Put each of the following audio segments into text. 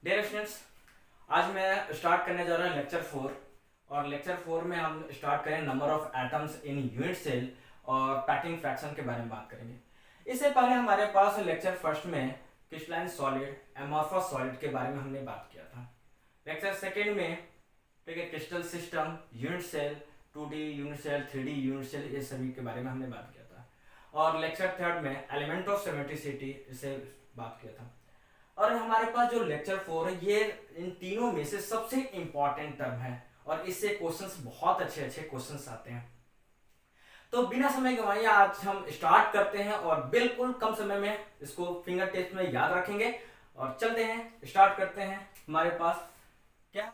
Dear students, आज मैं start करने जा रहा हूँ लेक्चर 4। और लेक्चर 4 में हम स्टार्ट करें number of atoms in unit cell और पैकिंग फ्रैक्शन के बारे में बात करेंगे। इससे पहले हमारे पास लेक्चर फर्स्ट में क्रिस्टलाइन सॉलिड, एमॉर्फस सॉलिड के बारे में हमने बात किया था। लेक्चर सेकेंड में ठीक है crystal system, unit cell, 2D unit cell, 3D unit cell, ये सभी के बारे में हमने बात किया था। और लेक्चर थर्ड में एलिमेंट ऑफ सिमेट्रिसिटी इसे बात किया था। और हमारे पास जो लेक्चर 4 है ये इन तीनों में से सबसे इंपॉर्टेंट टर्म है और इससे क्वेश्चंस बहुत अच्छे अच्छे क्वेश्चंस आते हैं। तो बिना समय गंवाए आज हम स्टार्ट करते हैं और बिल्कुल कम समय में इसको फिंगर टिप्स में याद रखेंगे और चलते हैं, स्टार्ट करते हैं। हमारे पास क्या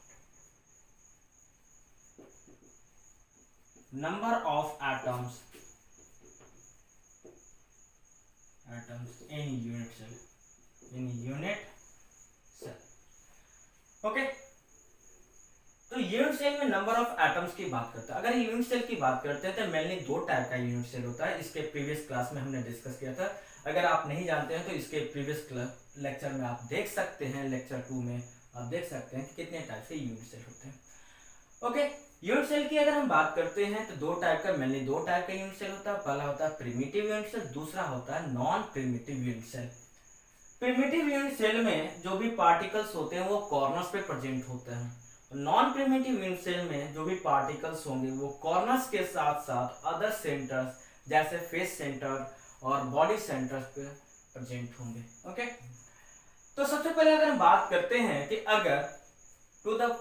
number of atoms in unit cell. Okay, तो यूनिट सेल में नंबर ऑफ एटम्स की बात करते हैं। अगर यूनिट सेल की बात करते हैं तो मेनली दो टाइप का यूनिट सेल होता है। इसके प्रीवियस क्लास में हमने डिस्कस किया था। अगर आप नहीं जानते हैं तो इसके प्रीवियस लेक्चर में आप देख सकते हैं। लेक्चर 2 में आप देख सकते हैं कि कितने टाइप के यूनिट सेल होते हैं। ओके, यूनिट सेल की अगर हम बात करते हैं तो मेनली दो टाइप का यूनिट सेल होता है। पहला होता है प्रिमिटिव यूनिट सेल, दूसरा होता है non primitive unit cell. Primitive unit cell में जो भी पार्टिकल्स होते हैं वो कॉर्नर्स पे प्रेजेंट होते हैं। नॉन प्रिमिटिव यूनिट सेल में जो भी पार्टिकल्स होंगे वो कॉर्नर्स के साथ साथ अदर सेंटर्स जैसे फेस सेंटर और बॉडी सेंटर्स पे प्रेजेंट होंगे। ओके, तो सबसे पहले अगर हम बात करते हैं कि अगर टू द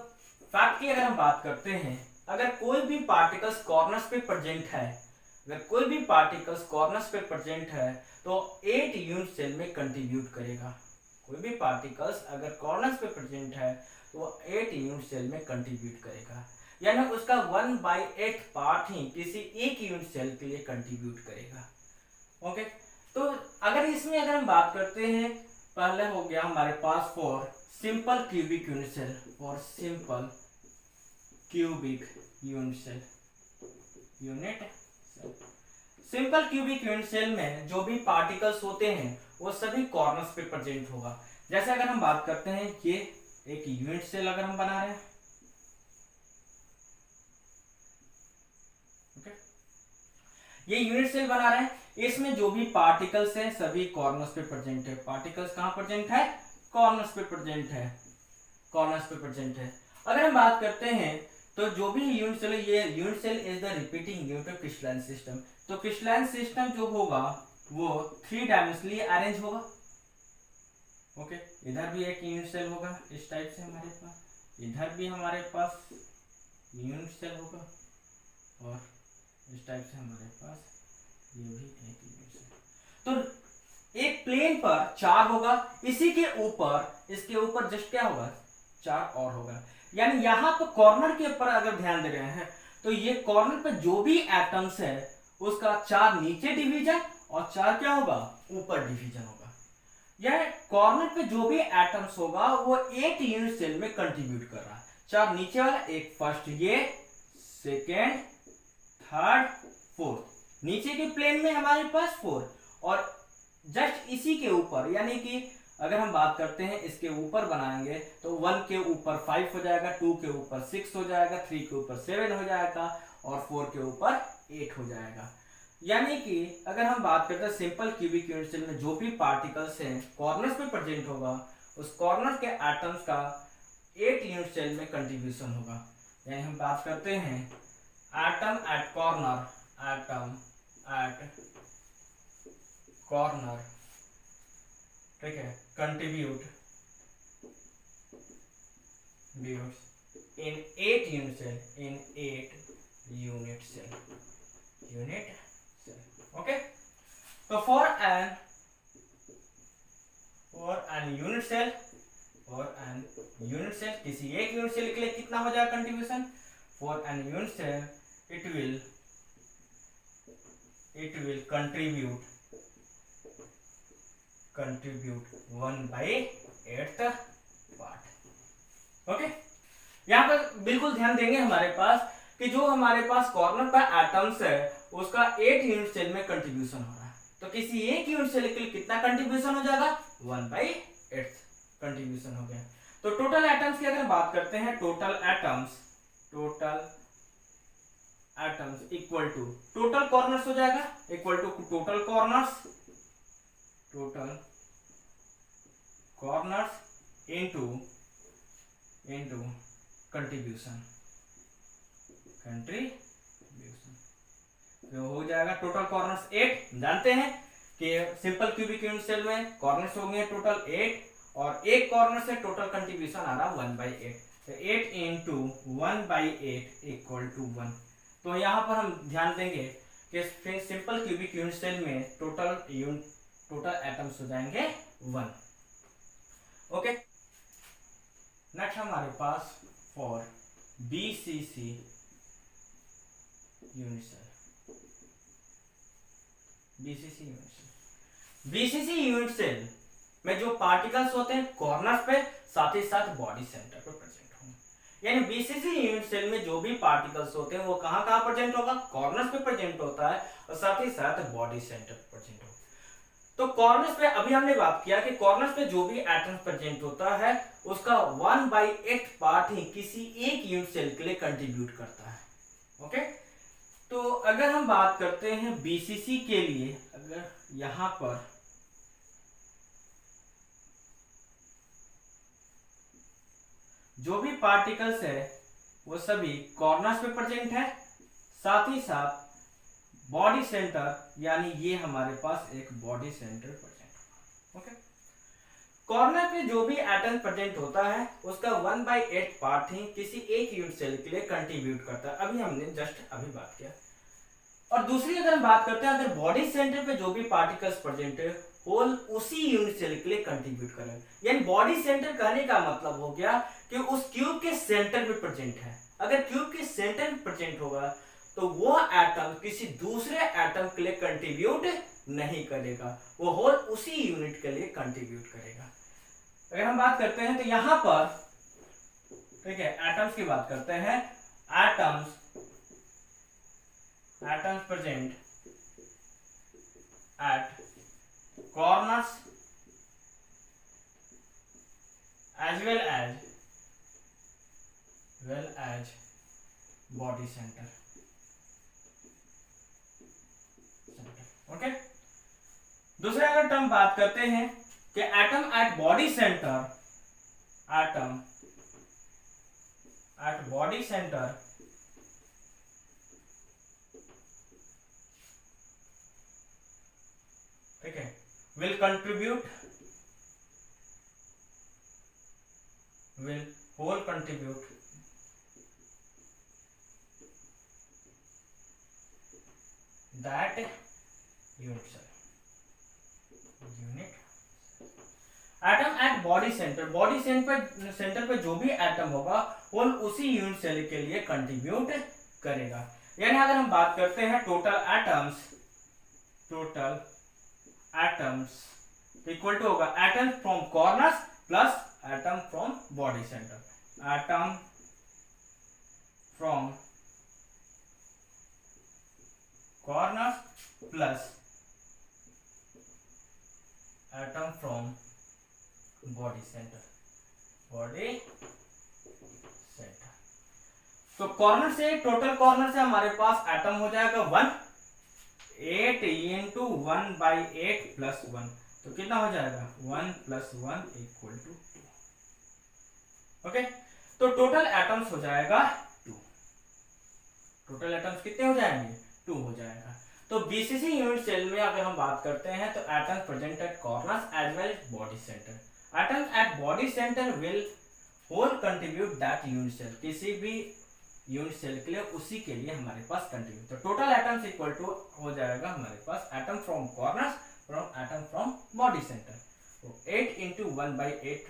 फैक्ट की अगर हम बात करते हैं, अगर कोई भी पार्टिकल्स कॉर्नर्स पे प्रेजेंट है, तो 8 यूनिट सेल में कंट्रीब्यूट करेगा। कोई भी पार्टिकल्स अगर कॉर्नर्स पे प्रेजेंट है तो वो 8 यूनिट सेल में कंट्रीब्यूट करेगा, यानी उसका 1/8 पार्ट ही किसी एक यूनिट सेल के लिए कंट्रीब्यूट करेगा। ओके, तो अगर हम बात करते हैं, पहले हो गया हमारे पास for simple cubic unit cell, simple cubic unit cell में जो भी पार्टिकल्स होते हैं वो सभी कॉर्नर्स पे प्रेजेंट होगा। जैसे अगर हम बात करते हैं, ये एक यूनिट सेल अगर हम बना रहे हैं, ओके, ये यूनिट सेल बना रहे हैं, इसमें जो भी पार्टिकल्स हैं सभी कॉर्नर्स पे प्रेजेंट है। पार्टिकल्स कहां प्रेजेंट है? कॉर्नर्स पे प्रेजेंट है। अगर हम बात करते हैं तो जो भी यूनिट सेल है, ये unit cell is the repeating unit of crystalline system. तो क्रिस्टलाइन सिस्टम जो होगा वो 3 डायमेंशनली अरेंज होगा। ओके, इधर भी एक यूनिट सेल होगा इस टाइप से हमारे पास, इधर भी हमारे पास यूनिट सेल होगा और इस टाइप से हमारे पास ये भी एक यूनिट सेल। तो एक प्लेन पर 4 होगा, इसी के ऊपर इसके ऊपर जस्ट क्या होगा? 4 और होगा। यानी यहाँ पर कॉर्नर के ऊपर अगर ध्यान दे रहे हैं तो ये कॉर्नर पर जो भी एटम्स है उसका 4 नीचे डिवीजन और 4 क्या होगा? ऊपर डिवीजन होगा। यह कॉर्नर पे जो भी एटम्स होगा वो 8 यूनिट सेल में कंट्रीब्यूट कर रहा है। 4 नीचे वाला, एक फर्स्ट, ये सेकेंड, थर्ड, फोर्थ, नीचे के प्लेन में हमारे पास 4 और जस्ट इसी के ऊपर, यानी कि अगर हम बात करते हैं इसके ऊपर बनाएंगे तो 1 के ऊपर 5 हो जाएगा, 2 के ऊपर 6 हो जाएगा, 3 के ऊपर 7 हो जाएगा और 4 के ऊपर 8 हो जाएगा। यानी कि अगर हम बात करते हैं सिंपल क्यूबिक यूनिट सेल में जो भी पार्टिकल्स हैं कॉर्नर्स पे प्रेजेंट होगा, उस कॉर्नर के एटम्स का 8 यूनिट सेल में कंट्रीब्यूशन होगा। यानी हम बात करते हैं एटम एट कॉर्नर, ठीक है, contribute in 8 unit cell. Okay, तो फॉर एन यूनिट सेल किसी एक यूनिट सेल के लिए कितना हो जाएगा contribution? For an unit cell it will contribute 1/8 part. Okay, यहाँ पर बिल्कुल ध्यान देंगे हमारे पास कि जो हमारे पास कॉर्नर पर एटम्स है उसका 8 यूनिट सेल में कंट्रीब्यूशन हो रहा है। तो किसी एक यूनिट सेल के लिए कितना कंट्रीब्यूशन हो जाएगा? 1/8 कंट्रीब्यूशन हो गया। तो टोटल एटम्स की अगर बात करते हैं, total atoms equal to total corners हो जाएगा, equal to total corners into contribution तो हो जाएगा टोटल कॉर्नर्स 8। जानते हैं कि सिंपल क्यूबिक यूनिट सेल में कॉर्नर्स हो गए टोटल 8 और एक कॉर्नर से टोटल कंट्रीब्यूशन आ रहा 1/8, तो 8 इंटू 1/8 इक्वल टू 1। तो यहाँ पर हम ध्यान देंगे कि सिंपल क्यूबिक यूनिट सेल में टोटल एटम्स हो जाएंगे 1। ओके, नेक्स्ट हमारे पास for BCC unit cell, BCC unit cell में जो पार्टिकल्स होते हैं कॉर्नर्स पे, साथ ही साथ बॉडी सेंटर पे प्रेजेंट होंगे। यानी बीसीसी यूनिट सेल में जो भी पार्टिकल्स होते हैं वो कहाँ कहाँ प्रेजेंट होगा, कॉर्नर्स पे प्रेजेंट होता है और साथ ही साथ बॉडी सेंटर पे प्रेजेंट होगा। तो कॉर्नर्स पे अभी हमने बात किया कि कॉर्नर्स पे जो भी एटम प्रेजेंट होता है उसका 1/8 पार्ट ही किसी एक यूनिट सेल के लिए कंट्रीब्यूट करता है। ओके, तो अगर हम बात करते हैं बीसीसी के लिए, अगर यहां पर जो भी पार्टिकल्स है वो सभी कॉर्नर्स पे प्रेजेंट है, साथ ही साथ बॉडी सेंटर, यानी ये हमारे पास एक बॉडी सेंटर प्रेजेंट होगा। ओके, कॉर्नर पे जो भी एटम प्रेजेंट होता है उसका 1/8 पार्ट ही किसी एक यूनिट सेल के लिए कंट्रीब्यूट करता है, अभी हमने जस्ट अभी बात किया। और दूसरी अगर हम बात करते हैं, अगर बॉडी सेंटर पे जो भी पार्टिकल्स प्रेजेंट है होल उसी यूनिट सेल के लिए कंट्रीब्यूट करेंगे। यानी बॉडी सेंटर कहने का मतलब हो गया कि उस क्यूब के सेंटर में प्रेजेंट है। अगर क्यूब के सेंटर में प्रेजेंट होगा तो वो एटम किसी दूसरे एटम के लिए कंट्रीब्यूट नहीं करेगा, वो होल उसी यूनिट के लिए कंट्रीब्यूट करेगा। अगर हम बात करते हैं तो यहां पर, ठीक है, एटम्स की बात करते हैं, atoms present at corners as well as body center। Okay, दूसरे अगर टर्म बात करते हैं कि एटम एट बॉडी सेंटर ठीक है, will contribute that unit cell। Atom at body centre पे जो भी एटम होगा वो उसी यूनिट सेल के लिए कंट्रीब्यूट करेगा। यानी अगर हम बात करते हैं टोटल एटम्स इक्वल टू होगा atom from corners plus atom from body centre. Atom from corners plus atom from body centre. तो कॉर्नर से, टोटल कॉर्नर से हमारे पास एटम हो जाएगा 1, 8 इंटू 1/8 प्लस 1, तो कितना हो जाएगा 1 + 1 = 2। ओके, तो टोटल एटम्स हो जाएगा 2। टोटल एटम्स कितने हो जाएंगे 2 हो जाएगा। तो बीसीसी यूनिट सेल में अगर हम बात करते हैं तो atoms present at corners as well as body centre. Atoms at body centre will whole contribute that unit cell, किसी भी यूनिट सेल के लिए उसी के लिए हमारे पास कंट्रीब्यूट। तो टोटल एटम्स इक्वल टू हो जाएगा हमारे पास atom from corners from atom from body centre. तो 8 इंटू 1/8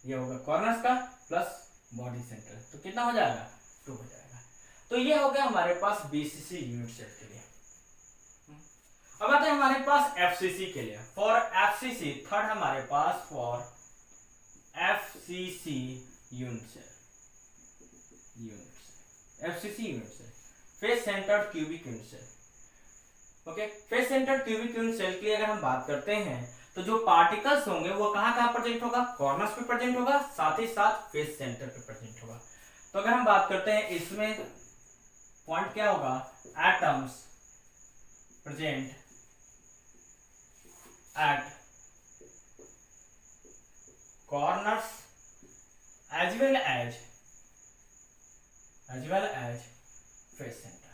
ये होगा कॉर्नर्स का प्लस बॉडी सेंटर, तो कितना हो जाएगा 2 हो जाएगा। तो ये हो गया हमारे पास बीसीसी यूनिट सेल के लिए। अब आते हैं हमारे पास एफसीसी के लिए। फॉर एफसीसी, थर्ड हमारे पास for FCC unit cell, FCC unit cell, face centred cubic unit cell. Okay, face centred cubic unit cell के लिए अगर हम बात करते हैं तो जो पार्टिकल्स होंगे वो कहाँ कहाँ प्रेजेंट होगा, कॉर्नर्स पे प्रेजेंट होगा, साथ ही साथ फेस सेंटर पे प्रेजेंट होगा। तो अगर हम बात करते हैं इसमें पॉइंट क्या होगा, atoms present at corners as well as face centre.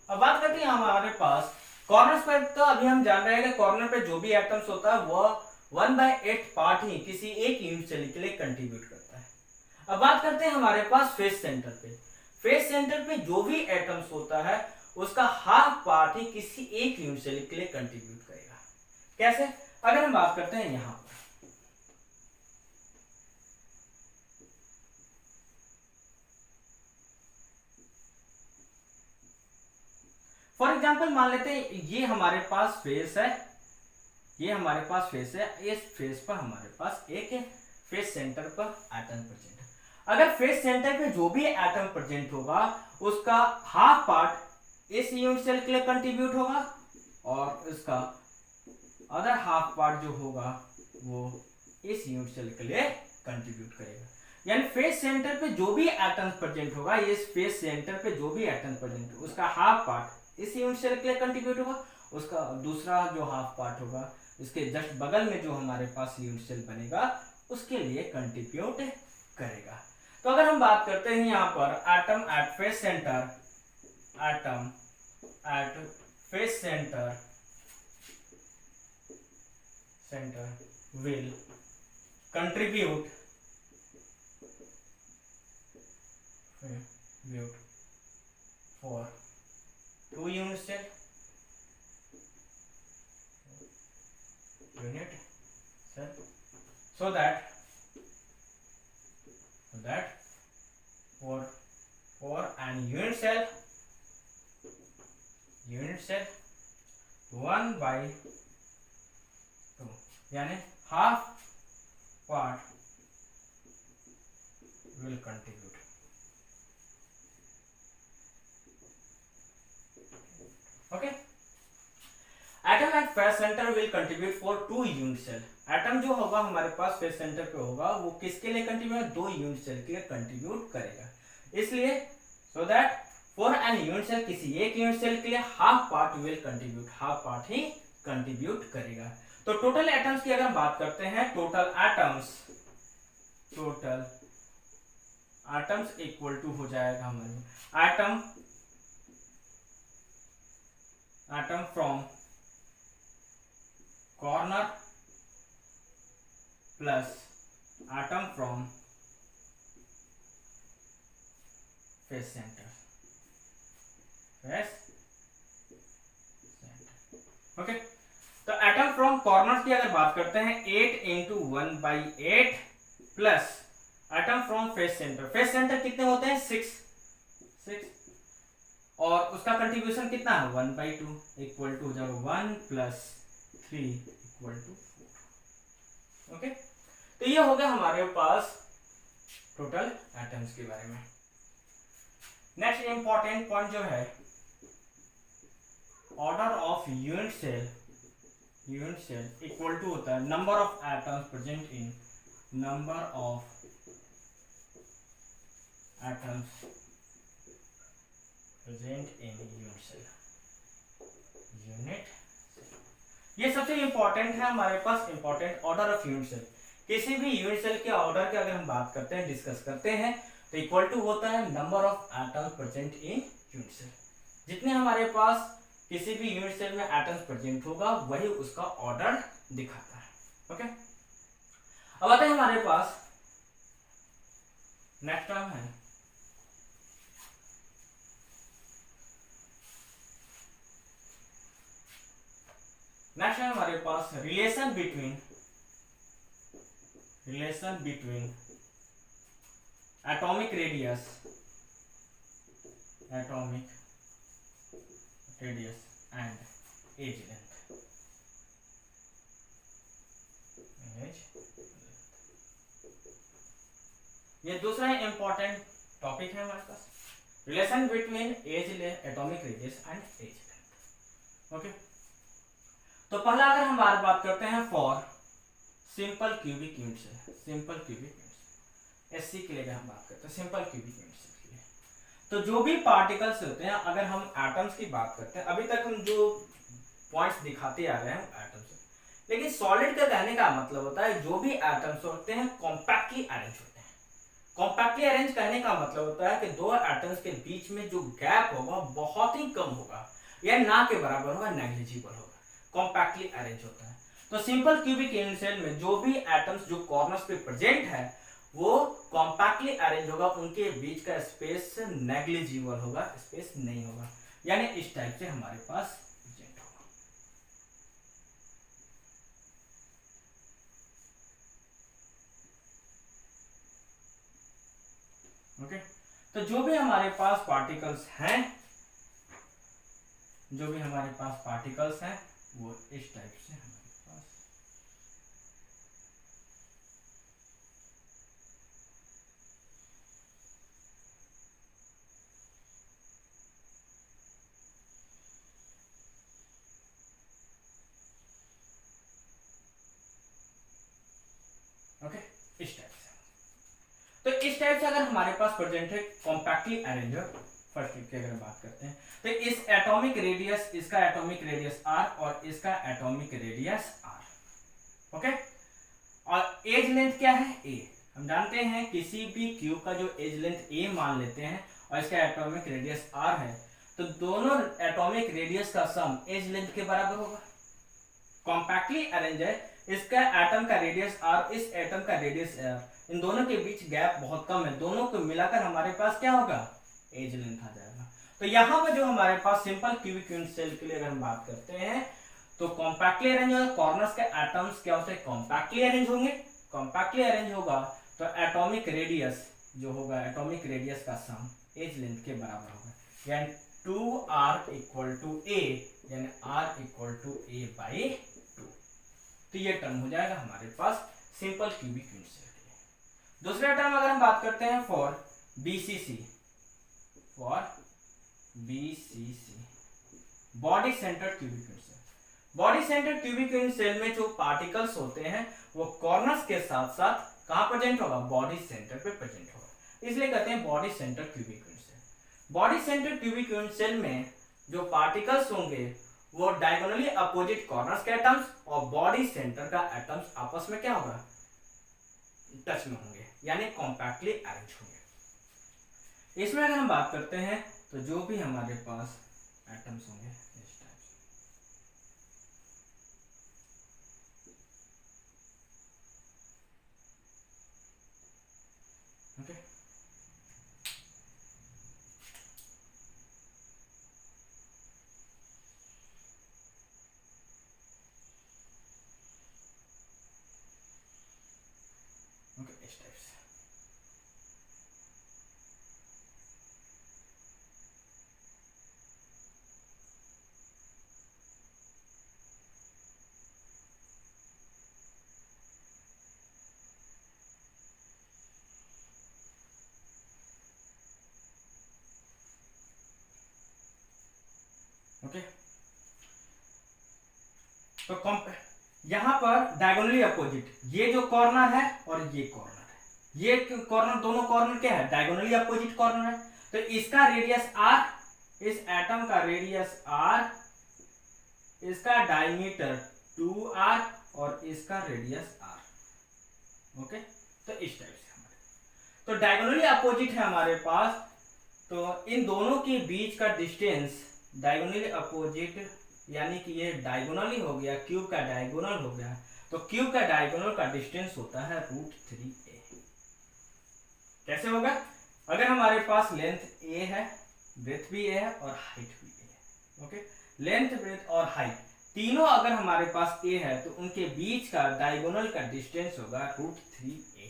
अब बात करते हैं हमारे पास कॉर्नर्स पर। तो अभी हम जान रहे हैं कि कॉर्नर पे जो भी एटम्स होता है वह 1/8 पार्ट ही किसी एक यूनिट सेल के लिए कंट्रीब्यूट करता है। अब बात करते हैं हमारे पास फेस सेंटर पे। फेस सेंटर पे जो भी एटम्स होता है उसका हाफ पार्ट ही किसी एक यूनिट सेल के लिए कंट्रीब्यूट करेगा। कैसे, अगर हम बात करते हैं यहां पर, फॉर एग्जाम्पल मान लेते हैं ये हमारे पास फेस है, इस फेस पर हमारे पास एक फेस सेंटर पर एटम प्रेजेंट है। अगर फेस सेंटर पे जो भी एटम प्रेजेंट होगा उसका हाफ पार्ट इस यूनिट सेल के लिए कंट्रीब्यूट होगा और इसका अदर हाफ पार्ट जो होगा वो इस यूनिट सेल के लिए कंट्रीब्यूट करेगा। यानी फेस सेंटर पे जो भी एटम प्रेजेंट होगा, इस फेस सेंटर पे जो भी एटम प्रेजेंट होगा उसका हाफ पार्ट इस यूनिट सेल के लिए कंट्रीब्यूट होगा, उसका दूसरा जो हाफ पार्ट होगा इसके जस्ट बगल में जो हमारे पास यूनिट सेल बनेगा उसके लिए कंट्रीब्यूट करेगा। तो अगर हम बात करते हैं यहाँ पर atom at face centre will contribute for 2 unit cell so that for an unit cell 1/2 यानी half part will contribute। Okay, atom at face centre will contribute for 2 unit cell. Atom जो होगा हमारे पास फेस सेंटर पे होगा वो किसके लिए contribute, 2 unit cell के लिए कंट्रीब्यूट करेगा। इसलिए so that for an unit cell, किसी एक यूनिट सेल के लिए half part will contribute, half part ही कंट्रीब्यूट करेगा। तो टोटल एटम्स की अगर बात करते हैं, टोटल एटम्स इक्वल टू हो जाएगा हमारे atom from corner plus atom from face centre. Okay, तो एटम फ्रॉम कॉर्नर की अगर बात करते हैं 8 × 1/8 plus atom from face centre कितने होते हैं, 6 और उसका कंट्रीब्यूशन कितना है 1/2 इक्वल टू हो जाएगा 1 + 3 = 4। ओके, तो ये हो गया हमारे पास टोटल एटम्स के बारे में। नेक्स्ट इंपॉर्टेंट पॉइंट जो है order of unit cell equal to होता है number of atoms present in unit cell. ये सबसे इंपॉर्टेंट है हमारे पास, important order of unit cell. किसी भी यूनिट सेल के ऑर्डर की अगर हम बात करते हैं, डिस्कस करते हैं, तो इक्वल टू होता है number of atoms present in unit cell. जितने हमारे पास किसी भी यूनिट सेल में एटम्स प्रेजेंट होगा वही उसका ऑर्डर दिखाता है। ओके, अब आते हैं हमारे पास नेक्स्ट टर्म है हमारे पास relation between atomic radius and edge length. ये दूसरा इंपॉर्टेंट टॉपिक है हमारे पास, relation between atomic radius and edge length. Okay, तो पहला अगर हम बात करते हैं for simple cubic unit cell, simple cubic unit cell SC के लिए अगर हम बात करते हैं सिंपल क्यूबिक यूनिट सेल के लिए, तो जो भी पार्टिकल्स होते हैं, अगर हम एटम्स की बात करते हैं, अभी तक हम जो पॉइंट्स दिखाते आ रहे हैं एटम्स, लेकिन सॉलिड का कहने का मतलब होता है जो भी एटम्स होते हैं कॉम्पैक्टली अरेंज होते हैं। कॉम्पैक्टली अरेंज कहने का मतलब होता है कि दो एटम्स के बीच में जो गैप होगा बहुत ही कम होगा या ना के बराबर होगा, नेग्लिजिबल होगा, कॉम्पैक्टली अरेंज होता है। तो सिंपल क्यूबिक यूनिट सेल में जो भी एटम्स जो कॉर्नर्स पे प्रेजेंट है वो कॉम्पैक्टली अरेंज होगा, उनके बीच का स्पेस नेग्लिजिबल होगा, स्पेस नहीं होगा, यानी इस टाइप से हमारे पास प्रेजेंट होगा। ओके, तो जो भी हमारे पास पार्टिकल्स हैं, जो भी हमारे पास पार्टिकल्स हैं वो इस टाइप से हमारे पास ओके इस टाइप से। तो इस टाइप से अगर हमारे पास प्रेजेंट है कॉम्पैक्टली अरेंज, फर्स्ट की अगर बात करते हैं तो इस एटॉमिक रेडियस, इसका एटॉमिक रेडियस r और इसका एटॉमिक रेडियस r। ओके, और एज लेंथ क्या है a, हम जानते हैं किसी भी क्यूब का जो एज लेंथ a मान लेते हैं और इसका एटॉमिक रेडियस r है, तो दोनों एटॉमिक रेडियस का सम एज लेंथ के बराबर होगा। कॉम्पैक्टली अरेंज है, इसका एटम का रेडियस r, इस एटम का रेडियस r, इन दोनों के बीच गैप बहुत कम है, दोनों को मिलाकर हमारे पास क्या होगा, एज लेंथ आ जाएगा। तो यहाँ पर जो हमारे पास सिंपल क्यूबिक यूनिट सेल के लिए अगर हम बात करते हैं तो कॉम्पैक्टली अरेंज होगा, कॉर्नर्स के एटम्स क्या होते हैं कॉम्पैक्टली अरेंज होंगे, कॉम्पैक्टली अरेंज होगा तो एटॉमिक रेडियस जो होगा, एटॉमिक रेडियस का सम एज लेंथ के बराबर होगा, यानी 2r इक्वल टू a, यानी r equal to a by 2। तो ये टर्म हो जाएगा हमारे पास सिंपल क्यूबिक यूनिट सेल के लिए। दूसरा टर्म अगर हम बात करते हैं for BCC, for BCC body centred cubic unit cell. Body centred cubic unit cell में जो पार्टिकल्स होते हैं वो कॉर्नर्स के साथ साथ कहां प्रेजेंट होगा, बॉडी सेंटर पे प्रेजेंट होगा, इसलिए कहते हैं body centred cubic unit cell. Body centred cubic unit cell में जो पार्टिकल्स होंगे वो डायगोनली अपोजिट कॉर्नर्स के एटम्स और बॉडी सेंटर का एटम्स आपस में क्या होगा, टच में होंगे, यानी कॉम्पैक्टली अरेंज होंगे। इसमें अगर हम बात करते हैं तो जो भी हमारे पास एटम्स होंगे इस टाइप से, ओके, ओके इस टाइप से। ओके, तो यहां पर डायगोनली अपोजिट ये जो कॉर्नर है और ये कॉर्नर है, ये कॉर्नर, दोनों कॉर्नर क्या है, डायगोनली अपोजिट कॉर्नर है। तो इसका रेडियस r, इस एटम का रेडियस r, इसका डायमीटर 2r और इसका रेडियस r। ओके, तो इस टाइप से हमारे, तो डायगोनली अपोजिट है हमारे पास, तो इन दोनों के बीच का डिस्टेंस डायगोनली अपोजिट, यानी कि ये डायगोनली हो गया, क्यूब का डायगोनल हो गया, तो क्यूब का डायगोनल का डिस्टेंस होता है √3a। कैसे होगा, अगर हमारे पास लेंथ a है, ब्रेथ भी a है और हाइट भी a है, ओके, लेंथ, ब्रेथ और हाइट तीनों अगर हमारे पास a है तो उनके बीच का डायगोनल का डिस्टेंस होगा √3a।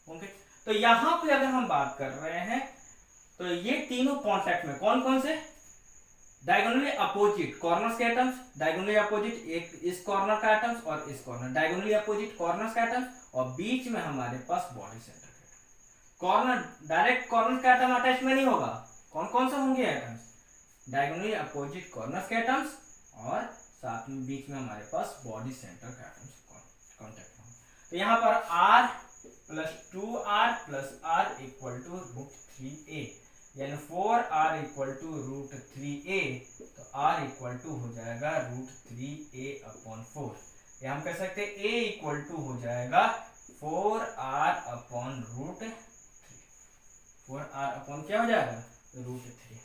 ओके, तो यहां पे अगर हम बात कर रहे हैं तो ये तीनों कॉन्टैक्ट में, कौन कौन से, डायगोनली अपोजिट कॉर्नर्स के एटम्स, डायगोनली अपोजिट एक इस कॉर्नर का एटम्स और इस कॉर्नर, डायगोनली अपोजिट कॉर्नर्स का एटम्स, और बीच में हमारे पास बॉडी सेंटर का एटम। कॉर्नर डायरेक्ट कॉर्नर का एटम अटैच में नहीं होगा, कौन कौन से होंगे एटम्स, डायगोनली अपोजिट कॉर्नर्स के एटम्स और साथ में बीच में हमारे पास बॉडी सेंटर का एटम्स कॉन्टेक्ट में। तो यहाँ पर r plus 2r plus r equal to √3a, यानी 4r इक्वल टू √3a, तो r इक्वल टू हो जाएगा √3a/4। या हम कह सकते हैं a इक्वल टू हो जाएगा 4r/√3, 4r/ क्या हो जाएगा √3।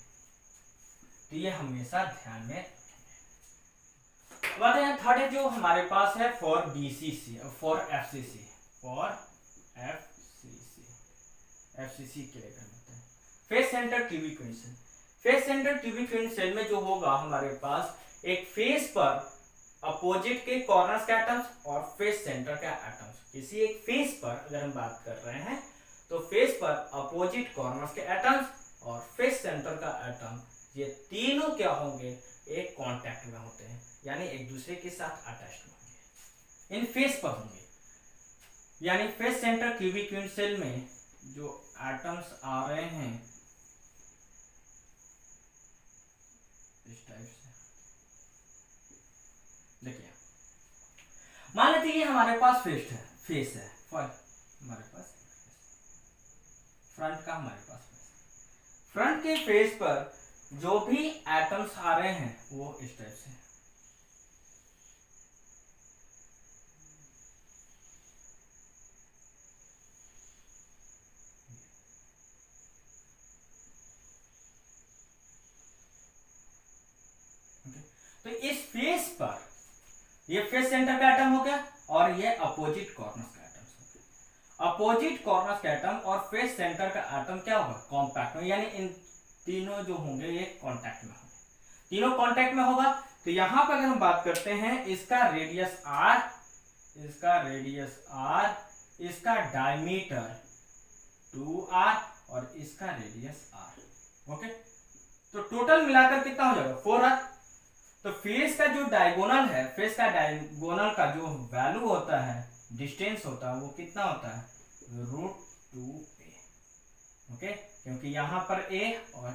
तो ये हमेशा ध्यान में रखेंगे। थर्ड है जो हमारे पास है for BCC, for FCC, for FCC के लिए करते हैं face centre cubic unit cell. Face centre cubic unit cell में जो होगा हमारे पास एक फेस पर अपोजिट के कॉर्नर्स के एटम्स और फेस सेंटर का एटम्स। किसी एक फेस पर अगर हम बात कर रहे हैं तो फेस पर अपोजिट कॉर्नर्स के एटम्स और फेस सेंटर का एटम, ये तीनों क्या होंगे, एक कांटेक्ट में होते हैं, यानी एक दूसरे के साथ अटैच्ड होंगे, इन फेस पर होंगे। यानी face centre cubic unit cell में जो एटम्स आ रहे हैं इस टाइप से, देखिए मान लेते ये हमारे पास फेस है हमारे पास फ्रंट का, हमारे पास फ्रंट के फेस पर जो भी एटम्स आ रहे हैं वो इस टाइप से, तो इस फेस पर ये फेस सेंटर का एटम हो गया और ये अपोजिट कॉर्नर्स का एटम हो गया। अपोजिट कॉर्नर्स का एटम और फेस सेंटर का एटम क्या होगा, कॉम्पैक्ट में, यानी इन तीनों जो होंगे ये कांटेक्ट में होंगे, तीनों कांटेक्ट में होगा। तो यहां पर अगर हम बात करते हैं इसका रेडियस r, इसका डायमीटर 2r और इसका रेडियस r। ओके, तो टोटल मिलाकर कितना हो जाएगा 4r। तो फेस का जो डायगोनल है, फेस का डायगोनल का जो वैल्यू होता है, डिस्टेंस होता है, वो कितना होता है √2a। ओके, क्योंकि यहां पर a और a,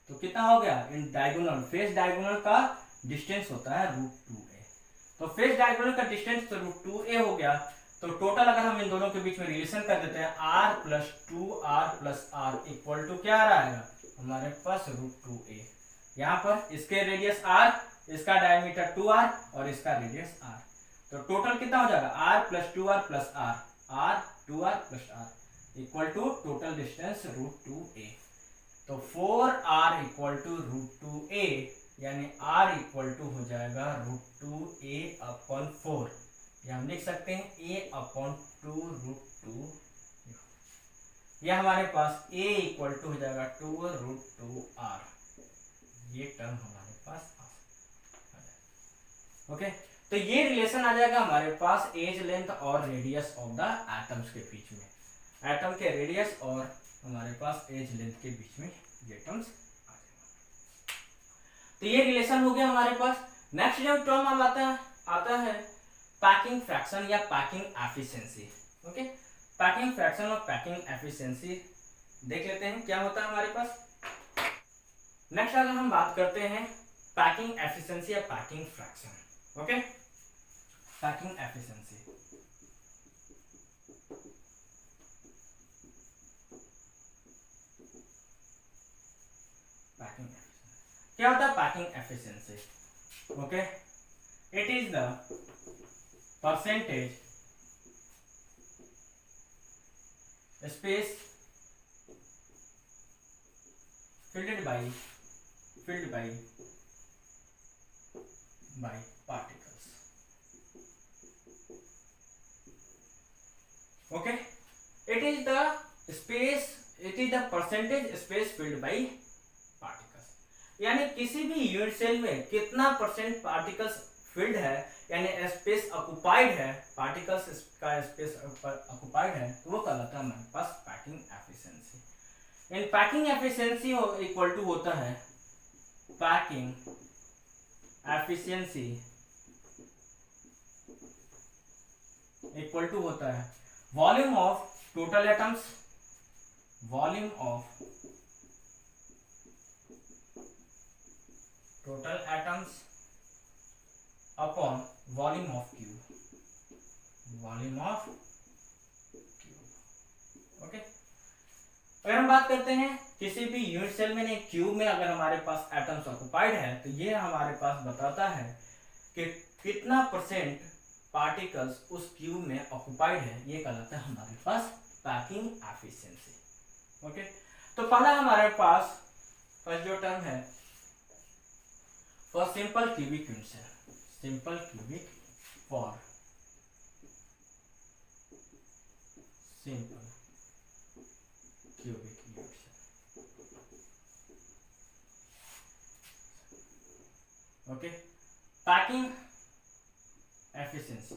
तो कितना हो गया, इन डायगोनल फेस डायगोनल का डिस्टेंस होता है √2a। तो फेस डायगोनल का डिस्टेंस तो √2a हो गया। तो टोटल अगर हम इन दोनों के बीच में रिलेशन कर देते हैं r plus 2r plus r equal to क्या आ रहा है हमारे पास √2a। यहाँ पर इसके रेडियस r, इसका डायमीटर 2r और इसका रेडियस r, तो टोटल कितना हो जाएगा r plus 2r plus r 2r plus r equal to total distance √2a। तो 4r इक्वल टू √2a, यानी r इक्वल टू हो जाएगा √2a/4, या हम लिख सकते हैं a/2 √2। यह हमारे पास a इक्वल टू हो जाएगा 2√2r, ये टर्म हमारे पास आ जाएगा। ओके, तो ये रिलेशन आ जाएगा हमारे पास एज लेंथ और रेडियस ऑफ द एटम्स के बीच में, एटम के रेडियस और हमारे पास एज लेंथ के बीच में ये टर्म्स आ जाएगा। तो ये रिलेशन हो गया हमारे पास। नेक्स्ट जो टर्म अब आता है पैकिंग फ्रैक्शन या packing efficiency. Okay, packing fraction और पैकिंग एफिशिएंसी देख लेते हैं क्या होता है हमारे पास। नेक्स्ट अगर हम बात करते हैं पैकिंग एफिशिएंसी या packing fraction. Okay, packing efficiency, क्या होता है packing efficiency. Okay, it is the percentage space filled by particles. Okay, it is the percentage space filled by particles, यानी किसी भी यूनिट सेल में कितना परसेंट पार्टिकल्स फिल्ड है, यानी स्पेस ऑक्युपाइड है, पार्टिकल्स का स्पेस ऑक्युपाइड है, वो कहलाता है हमारे पास packing efficiency. In packing efficiency equal to होता है पैकिंग एफिशिएंसी इक्वल टू होता है volume of total atoms, volume of total atoms upon volume of cube, volume of cube. Okay, अगर हम बात करते हैं किसी भी यूनिट सेल में नहीं क्यूब में अगर हमारे पास एटम्स ऑक्युपाइड है तो ये हमारे पास बताता है कि कितना परसेंट पार्टिकल्स उस क्यूब में ऑक्युपाइड है, ये कहलाता है हमारे पास पैकिंग एफिशिएंसी। ओके, तो पहला हमारे पास फर्स्ट जो टर्म है for simple cubic unit cell, simple cubic for simple cubic unit cell. Okay, packing efficiency,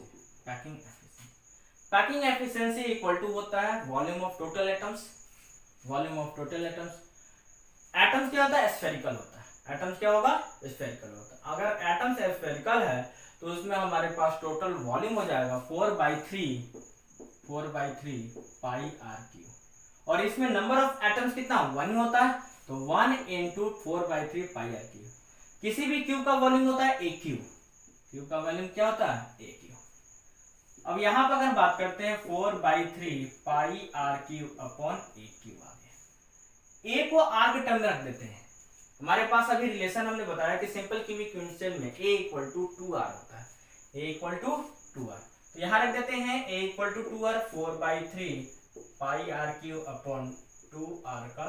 packing efficiency equal to होता है volume of total atoms, volume of total atoms. Atoms क्या होता है, स्फेरिकल होता है, atoms क्या होगा, स्फेरिकल होता है। अगर एटम्स स्फेरिकल है तो उसमें हमारे पास टोटल वॉल्यूम हो जाएगा 4/3 पाई आर क्यू, और इसमें नंबर ऑफ एटम्स कितना 1 होता है, तो 1 × 4/3 पाई आर क्यू। किसी भी क्यूब का वॉल्यूम होता है ए क्यू, क्यूब का वॉल्यूम क्या होता है ए क्यू। अब यहां पर अगर बात करते हैं 4/3 pi r cube upon a cube आ गया, ए को आर के टर्म में रख देते हैं। हमारे पास अभी रिलेशन हमने बताया कि सिंपल क्यूबिक यूनिट सेल में a = 2r होता है, a = 2r, तो यहां रख देते हैं a = 2r 4/3 pi r cube upon 2r का,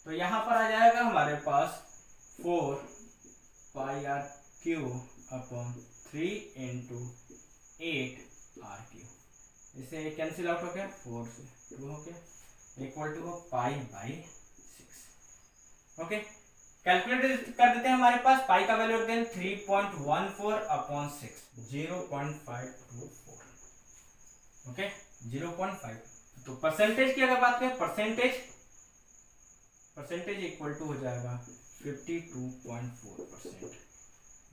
तो यहां पर आ जाएगा हमारे पास 4 pi r cube upon 3 × 8 r cube, इसे कैंसिल आउट हो गया, 4 से 2 हो गया, इक्वल टू π/6। ओके, कैलकुलेट कर देते हैं। हमारे पास पाई का वैल्यू रखते हैं 3.14 अपॉन 6, 0.524। ओके, 0.5। तो परसेंटेज की अगर बात करें, परसेंटेज इक्वल टू हो जाएगा 52.4%।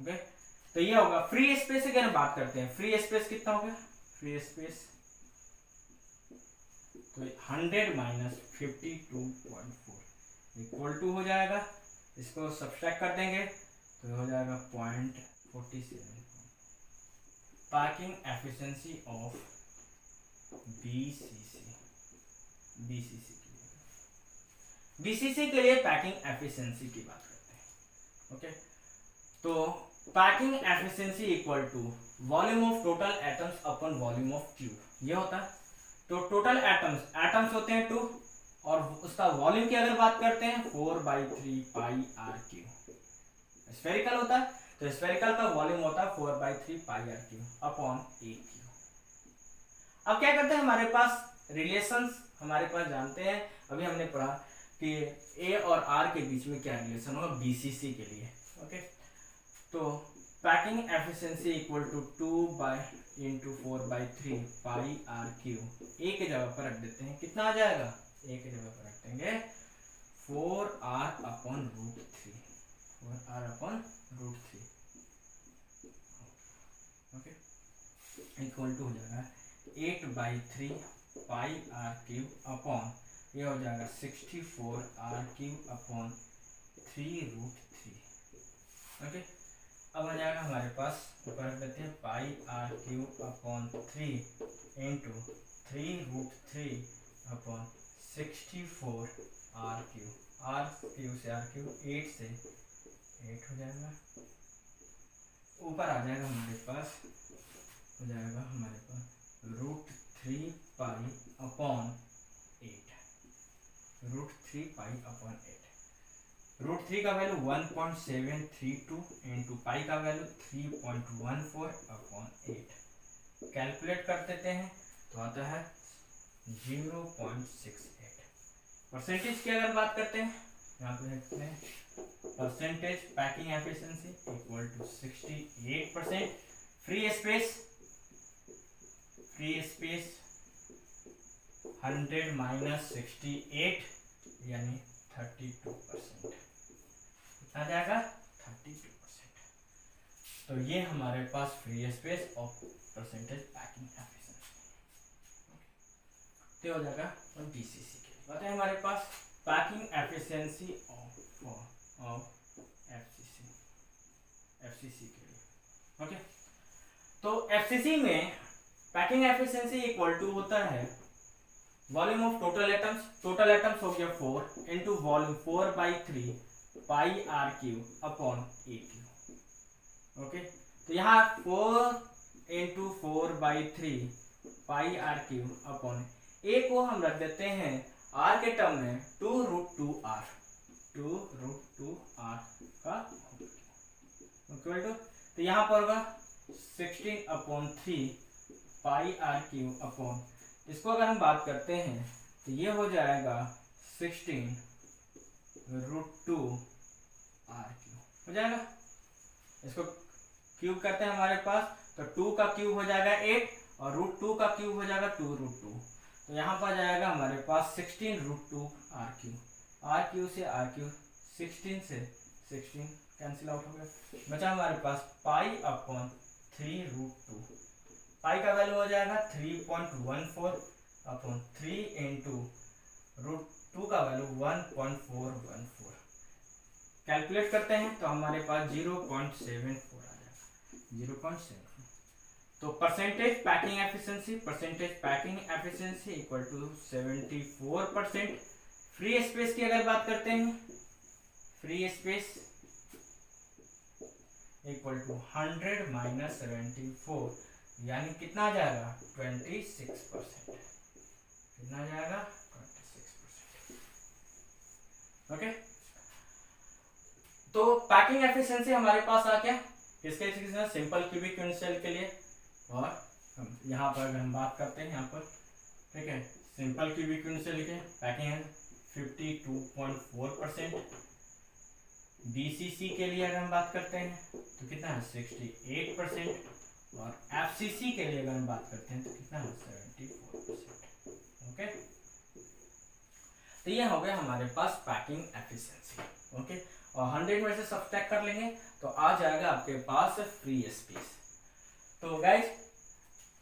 ओके, तो ये होगा फ्री स्पेस की अगर बात करते हैं, फ्री स्पेस कितना हो गया, फ्री स्पेस तो 100 - 52.4 इक्वल टू हो जाएगा, इसको सब्सट्रैक्ट कर देंगे तो हो जाएगा 0.47। पैकिंग एफिशिएंसी ऑफ बीसीसी के लिए पैकिंग एफिशिएंसी की बात करते हैं। ओके, तो packing efficiency equal to volume of total atoms upon volume of cube, ये होता है। तो टोटल एटम्स होते हैं 2, और उसका वॉल्यूम की अगर बात करते हैं 4/3 पाई आर क्यू, स्फेरिकल होता है तो स्फेरिकल का वॉल्यूम होता है 4/3 pi r cube upon a cube. अब क्या करते हैं, हमारे पास रिलेशंस हमारे पास जानते हैं, अभी हमने पढ़ा कि ए और आर के बीच में क्या रिलेशन होगा बीसीसी के लिए। ओके, तो packing efficiency equal to 2 × 4/3 pi r cube, a के जगह पर रख देते हैं, कितना आ जाएगा, ए के जगह पर रख देंगे 4r upon √3, 4r upon √3। Okay, equal to हो जाएगा 8/3 पाई आर क्यूब अपॉन, ये हो जाएगा 64r क्यूब अपॉन 3√3। ओके, अब आ जाएगा हमारे पास, ऊपर रख देते हैं pi r cube upon 3 × 3√3 upon 64r cube, r cube से आर क्यूब 8 से 8 हो जाएगा, ऊपर आ जाएगा हमारे पास, हो जाएगा हमारे पास √3 पाई अपॉन 8, √3 पाई अपॉन 8। √3 का वैल्यू 1.732 इंटू पाई का वैल्यू 3.14 अपॉन 8, कैलकुलेट कर देते हैं तो आता है 0.68। परसेंटेज की अगर बात करते हैं, यहाँ पे लिखते हैं percentage packing efficiency equal to 68%। Free space 100 - 68 यानी 32%, कितना जाएगा 32%। तो ये हमारे पास फ्री स्पेस और परसेंटेज पैकिंग एफिशिएंसी, तो हो जाएगा बीसीसी के लिए। बताए हमारे पास पैकिंग एफिशिएंसी ऑफ एफसीसी के लिए। ओके, तो एफसीसी में पैकिंग एफिशिएंसी इक्वल टू होता है वॉल्यूम ऑफ टोटल एटम्स हो गया 4 into volume 4/3 pi r cube upon a cube. Okay, तो यहाँ 4 into 4/3 pi r cube upon a को हम रख देते हैं आर के टर्म में 2√2r का इक्वल टू, तो यहाँ पर होगा 16/3 पाई आर क्यू अपॉन, इसको अगर हम बात करते हैं तो ये हो जाएगा 16√2r क्यू हो जाएगा। इसको क्यूब करते हैं हमारे पास, तो 2 का क्यूब हो जाएगा 8 और √2 का क्यूब हो जाएगा 2√2, तो यहाँ पर जाएगा हमारे पास 16√2r क्यू। आर क्यू से आर क्यू 16 से 16 कैंसिल आउट हो गया, बचा हमारे पास पाई अपॉन 3√2। पाई का वैल्यू हो जाएगा 3.14 अपॉन 3 इंटू √2 का वैल्यू 1.414। कैलकुलेट करते हैं तो हमारे पास 0.74 आ जाएगा, 0.74। तो percentage packing efficiency equal to 74%। Free space की अगर बात करते हैं, free space equal to 100 minus 74, यानी कितना आ जाएगा 26%। कितना आ जाएगा 26%। ओके, तो पैकिंग एफिशिएंसी हमारे पास आ गया किसके लिए, सिंपल क्यूबिक यूनिट सेल के लिए। और यहाँ पर अगर हम बात करते हैं यहाँ पर, ठीक है, सिंपल क्यूबिक यूनिट सेल के पैकिंग है 52.4%। बीसीसी के लिए अगर हम बात करते हैं तो कितना है 68%, और एफसीसी के लिए अगर हम बात करते हैं तो कितना है 74%। ओके, तो ये हो गया हमारे पास पैकिंग एफिशिएंसी। ओके, और 100 में से सब्ट्रैक्ट कर लेंगे तो आ जाएगा आपके पास फ्री स्पेस। तो गाइस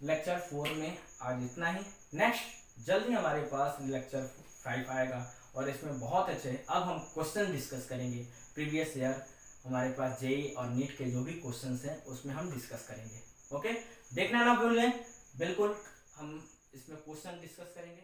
लेक्चर 4 में आज इतना ही। नेक्स्ट जल्दी हमारे पास लेक्चर 5 आएगा और इसमें बहुत अच्छे अब हम क्वेश्चन डिस्कस करेंगे। प्रीवियस ईयर हमारे पास जेईई और नीट के जो भी क्वेश्चंस हैं उसमें हम डिस्कस करेंगे। ओके, देखना ना भूलें, बिल्कुल हम इसमें क्वेश्चन डिस्कस करेंगे।